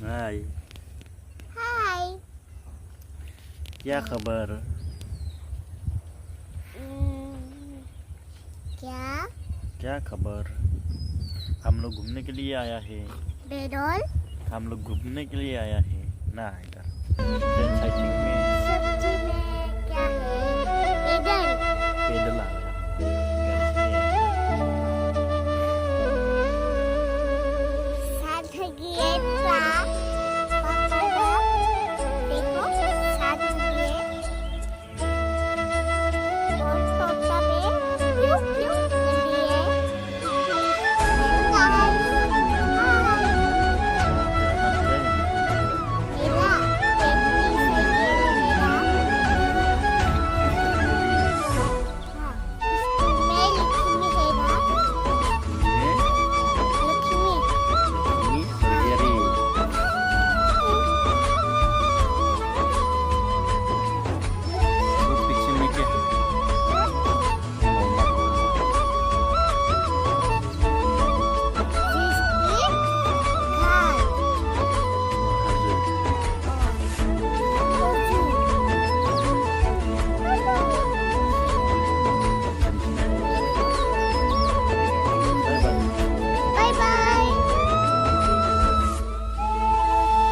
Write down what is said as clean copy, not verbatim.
हाय। हाय। क्या खबर? क्या क्या खबर? हम लोग घूमने के लिए आया है। बेडोल हम लोग घूमने के लिए आया है ना इधर साइकिल में सब्जी में क्या है? इधर पैदल आया। साथ गया था।